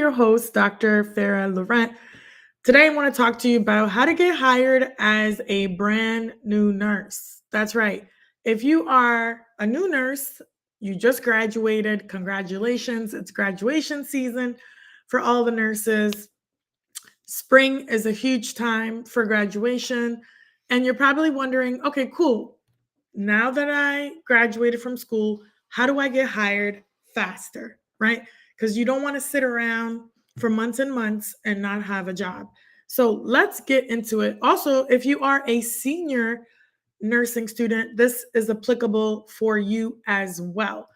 your host, Dr. Farah Laurent. Today, I want to talk to you about how to get hired as a brand new nurse. That's right. If you are a new nurse, you just graduated, congratulations. It's graduation season for all the nurses. Spring is a huge time for graduation. And you're probably wondering, okay, cool. Now that I graduated from school, how do I get hired faster? Right? Because you don't want to sit around for months and months and not have a job. So let's get into it. Also, if you are a senior nursing student, this is applicable for you as well.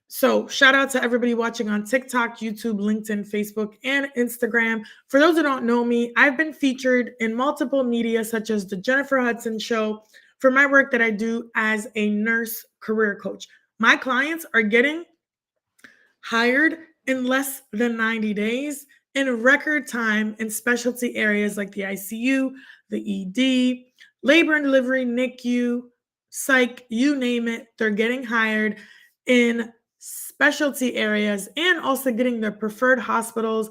So, shout out to everybody watching on TikTok, YouTube, LinkedIn, Facebook, and Instagram. For those who don't know me, I've been featured in multiple media, such as The Jennifer Hudson Show, for my work that I do as a nurse career coach. My clients are getting hired in less than 90 days in record time in specialty areas like the ICU, the ED, labor and delivery, NICU, psych, you name it. They're getting hired in specialty areas and also getting their preferred hospitals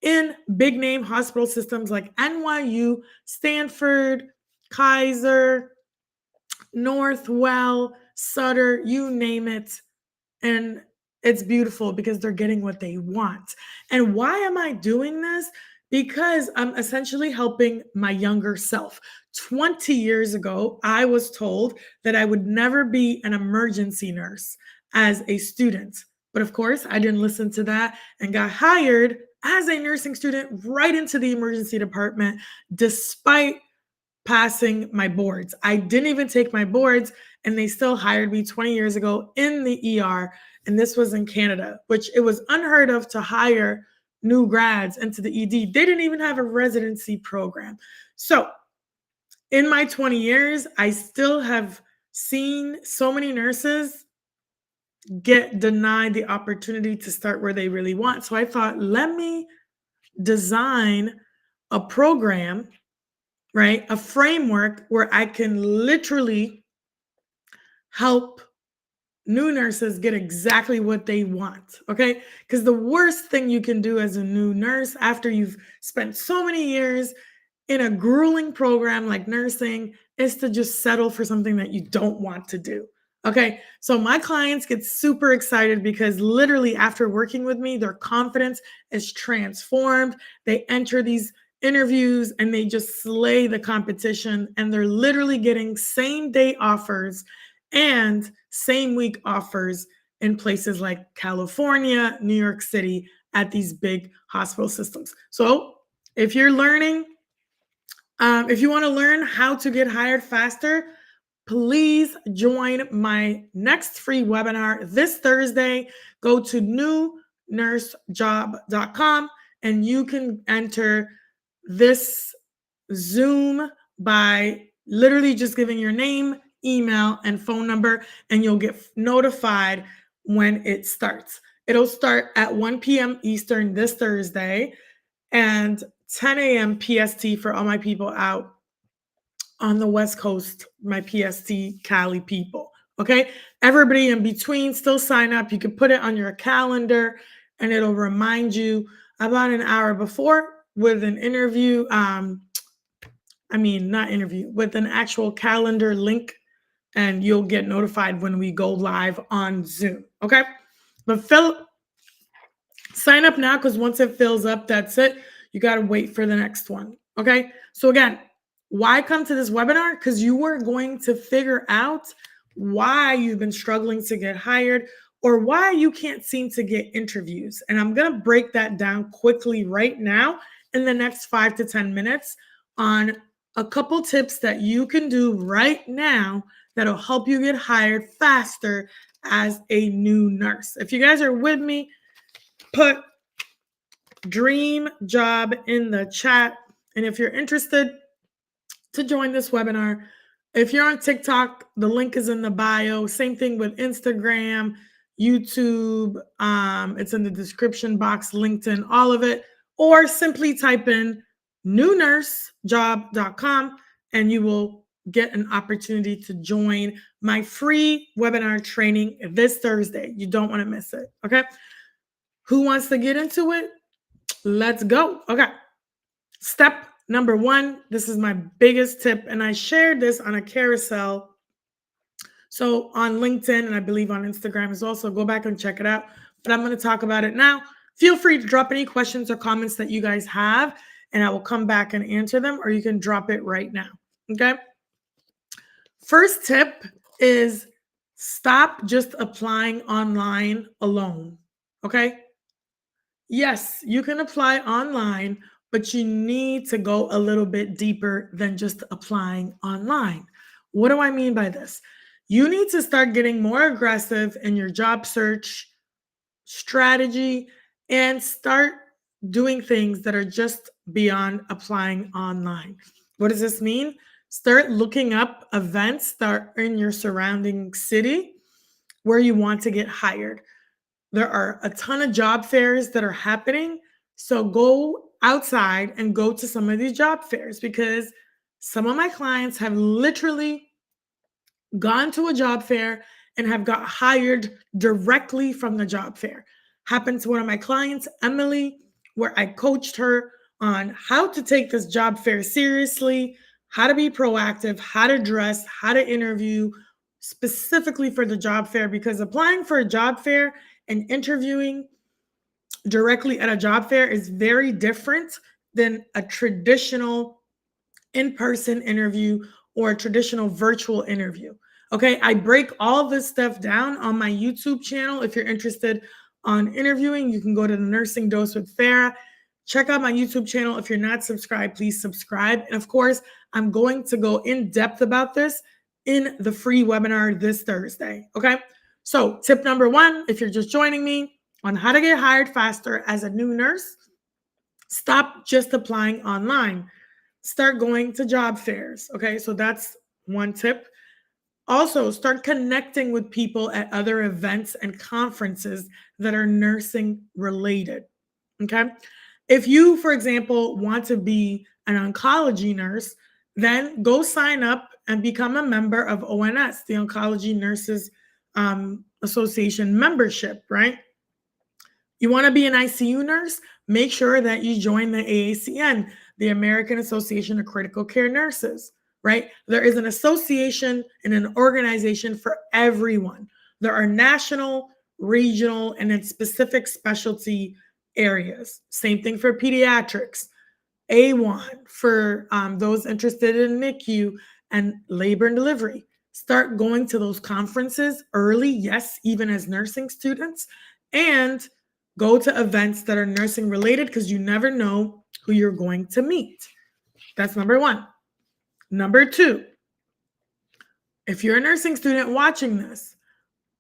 in big name hospital systems like NYU, Stanford, Kaiser, Northwell, Sutter, you name it. And it's beautiful because they're getting what they want. And why am I doing this? Because I'm essentially helping my younger self. 20 years ago, I was told that I would never be an emergency nurse as a student. But of course, I didn't listen to that and got hired as a nursing student right into the emergency department, despite passing my boards. I didn't even take my boards, and they still hired me 20 years ago in the ER. And this was in Canada, which it was unheard of to hire new grads into the ED. They didn't even have a residency program. So in my 20 years, I still have seen so many nurses get denied the opportunity to start where they really want. So I thought, let me design a program, right? A framework where I can literally help new nurses get exactly what they want, okay? Because the worst thing you can do as a new nurse after you've spent so many years in a grueling program like nursing is to just settle for something that you don't want to do. Okay, so my clients get super excited because literally after working with me, their confidence is transformed. They enter these interviews and they just slay the competition, and they're literally getting same day offers and same week offers in places like California, New York City at these big hospital systems. So if you're learning, if you want to learn how to get hired faster, please join my next free webinar this Thursday. Go to newnursejob.com and you can enter this Zoom by literally just giving your name, email, and phone number, and you'll get notified when it starts. It'll start at 1 p.m. Eastern this Thursday and 10 a.m. PST for all my people out on the West Coast, my PST Cali people. Okay. Everybody in between, still sign up. You can put it on your calendar and it'll remind you about an hour before with an interview. Not interview, with an actual calendar link, and you'll get notified when we go live on Zoom. Okay. But sign up now, because once it fills up, that's it. You got to wait for the next one. Okay. So again, why come to this webinar? Because you are going to figure out why you've been struggling to get hired or why you can't seem to get interviews. And I'm going to break that down quickly right now in the next 5 to 10 minutes on a couple tips that you can do right now that'll help you get hired faster as a new nurse. If you guys are with me, put dream job in the chat. And if you're interested to join this webinar, if you're on TikTok, the link is in the bio. Same thing with Instagram, YouTube. It's in the description box, LinkedIn, all of it. Or simply type in newnursejob.com and you will get an opportunity to join my free webinar training this Thursday. You don't want to miss it. Okay. Who wants to get into it? Let's go. Okay. Step number one, this is my biggest tip, and I shared this on a carousel. So on LinkedIn and I believe on Instagram as well. So go back and check it out. But I'm going to talk about it now. Feel free to drop any questions or comments that you guys have, and I will come back and answer them, or you can drop it right now. Okay. First tip is stop just applying online alone. Okay. Yes, you can apply online, but you need to go a little bit deeper than just applying online. What do I mean by this? You need to start getting more aggressive in your job search strategy and start doing things that are just beyond applying online. What does this mean? Start looking up events that are in your surrounding city where you want to get hired. There are a ton of job fairs that are happening. So go outside and go to some of these job fairs because some of my clients have literally gone to a job fair and have got hired directly from the job fair. Happened to one of my clients, Emily, where I coached her on how to take this job fair seriously, how to be proactive, how to dress, how to interview specifically for the job fair because applying for a job fair and interviewing directly at a job fair is very different than a traditional in-person interview or a traditional virtual interview. Okay, I break all this stuff down on my YouTube channel. If you're interested on interviewing, you can go to the Nursing Dose with Farah. Check out my YouTube channel. If you're not subscribed, please subscribe. And of course, I'm going to go in depth about this in the free webinar this Thursday. Okay, so tip number one, if you're just joining me on how to get hired faster as a new nurse, stop just applying online. Start going to job fairs. Okay, so that's one tip. Also, start connecting with people at other events and conferences that are nursing related. Okay, if you, for example, want to be an oncology nurse, then go sign up and become a member of ONS, the Oncology Nurses Association membership, right? You want to be an ICU nurse? Make sure that you join the AACN, the American Association of Critical Care Nurses, right? There is an association and an organization for everyone. There are national, regional, and then specific specialty areas. Same thing for pediatrics. A1 for those interested in NICU and labor and delivery. Start going to those conferences early, yes, even as nursing students, and go to events that are nursing related because you never know who you're going to meet. That's number one. Number two, if you're a nursing student watching this,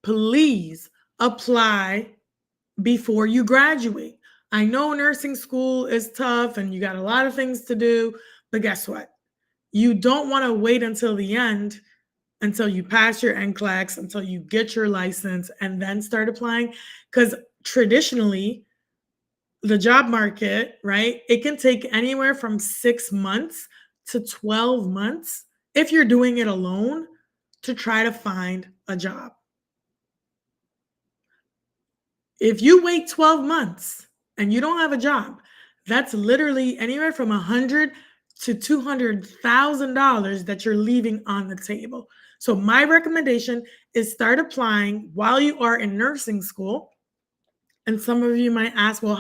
please apply before you graduate. I know nursing school is tough and you got a lot of things to do, but guess what? You don't want to wait until the end, until you pass your NCLEX, until you get your license, and then start applying. Because traditionally, the job market, right? It can take anywhere from 6 months to 12 months if you're doing it alone to try to find a job. If you wait 12 months and you don't have a job, that's literally anywhere from $100,000 to $200,000 that you're leaving on the table. So my recommendation is start applying while you are in nursing school. And some of you might ask, well,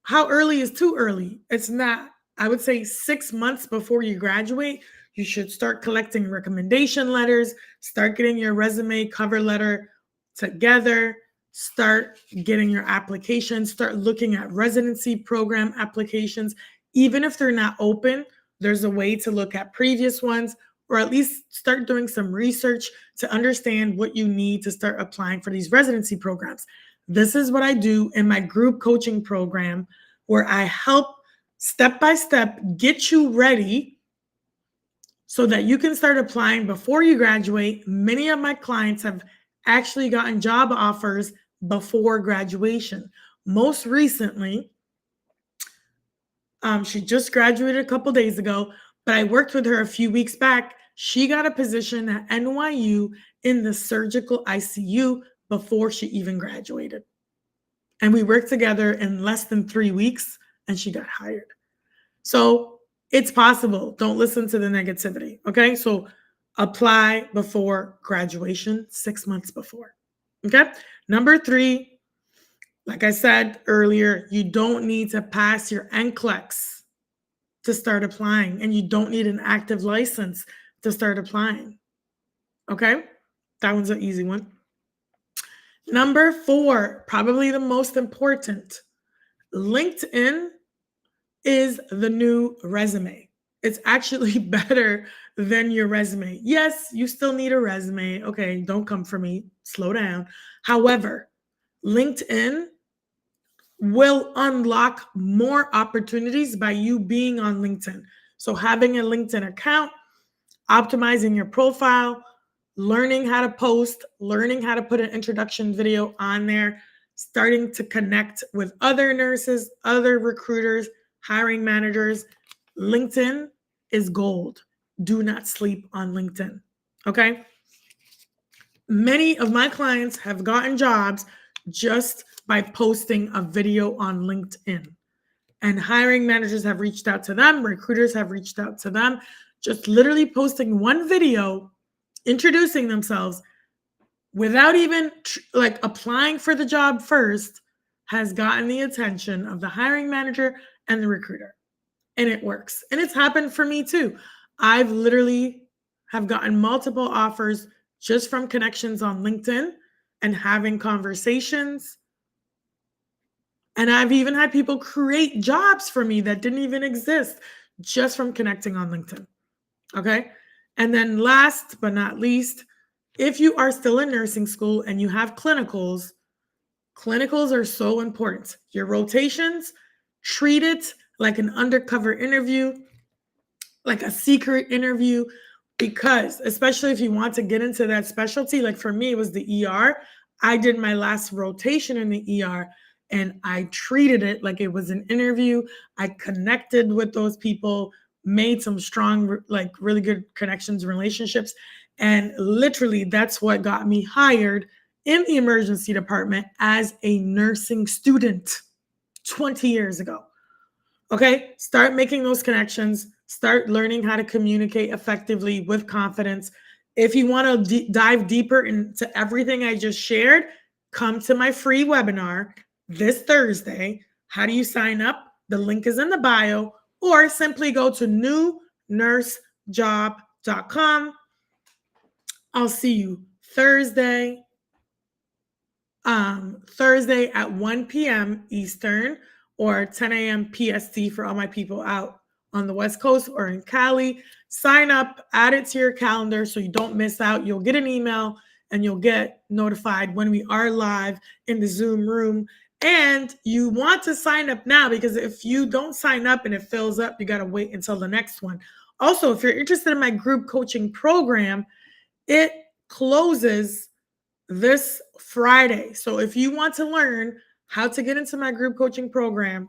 how early is too early? It's not. I would say 6 months before you graduate, you should start collecting recommendation letters, start getting your resume, cover letter together, start getting your applications, start looking at residency program applications. Even if they're not open, there's a way to look at previous ones or at least start doing some research to understand what you need to start applying for these residency programs. This is what I do in my group coaching program, where I help step by step get you ready so that you can start applying before you graduate. Many of my clients have actually gotten job offers before graduation. Most recently, she just graduated a couple days ago, but I worked with her a few weeks back. She got a position at NYU in the surgical ICU before she even graduated. And we worked together in less than 3 weeks and she got hired. So it's possible. Don't listen to the negativity. Okay. So apply before graduation, 6 months before. Okay. Number three, like I said earlier, you don't need to pass your NCLEX to start applying, and you don't need an active license to start applying. Okay. That one's an easy one. Number four, probably the most important, LinkedIn is the new resume. It's actually better than your resume. Yes, you still need a resume. Okay, don't come for me. Slow down. However, LinkedIn will unlock more opportunities by you being on LinkedIn. So, having a LinkedIn account, optimizing your profile, learning how to post, learning how to put an introduction video on there, starting to connect with other nurses, other recruiters, hiring managers. LinkedIn is gold. Do not sleep on LinkedIn. Okay. Many of my clients have gotten jobs just by posting a video on LinkedIn. And hiring managers have reached out to them, recruiters have reached out to them, just literally posting one video introducing themselves without even like applying for the job first has gotten the attention of the hiring manager and the recruiter. And it works. And it's happened for me too. I've literally have gotten multiple offers just from connections on LinkedIn and having conversations. And I've even had people create jobs for me that didn't even exist just from connecting on LinkedIn. Okay. And then last but not least, if you are still in nursing school and you have clinicals, clinicals are so important. Your rotations, treat it like an undercover interview, like a secret interview, because especially if you want to get into that specialty, like for me, it was the ER. I did my last rotation in the ER and I treated it like it was an interview. I connected with those people, made some strong, like really good connections, relationships. And literally, that's what got me hired in the emergency department as a nursing student 20 years ago. Okay, start making those connections, start learning how to communicate effectively with confidence. If you want to dive deeper into everything I just shared, come to my free webinar this Thursday. How do you sign up? The link is in the bio, or simply go to newnursejob.com. I'll see you Thursday at 1 p.m. Eastern or 10 a.m. PST for all my people out on the West Coast or in Cali. Sign up, add it to your calendar so you don't miss out. You'll get an email and you'll get notified when we are live in the Zoom room. And you want to sign up now, because if you don't sign up and it fills up, you got to wait until the next one. Also, if you're interested in my group coaching program, it closes this Friday. So if you want to learn how to get into my group coaching program,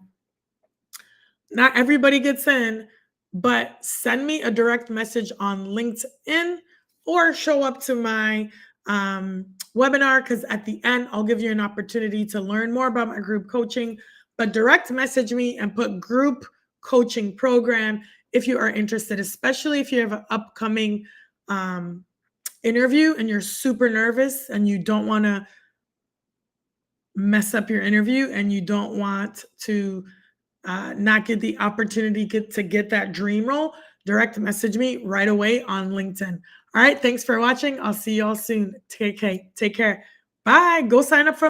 not everybody gets in, but send me a direct message on LinkedIn or show up to my webinar, because at the end, I'll give you an opportunity to learn more about my group coaching. But direct message me and put group coaching program if you are interested, especially if you have an upcoming interview and you're super nervous and you don't want to mess up your interview and you don't want to not get the opportunity to get that dream role. Direct message me right away on LinkedIn. All right. Thanks for watching. I'll see y'all soon. Take care. Bye. Go sign up for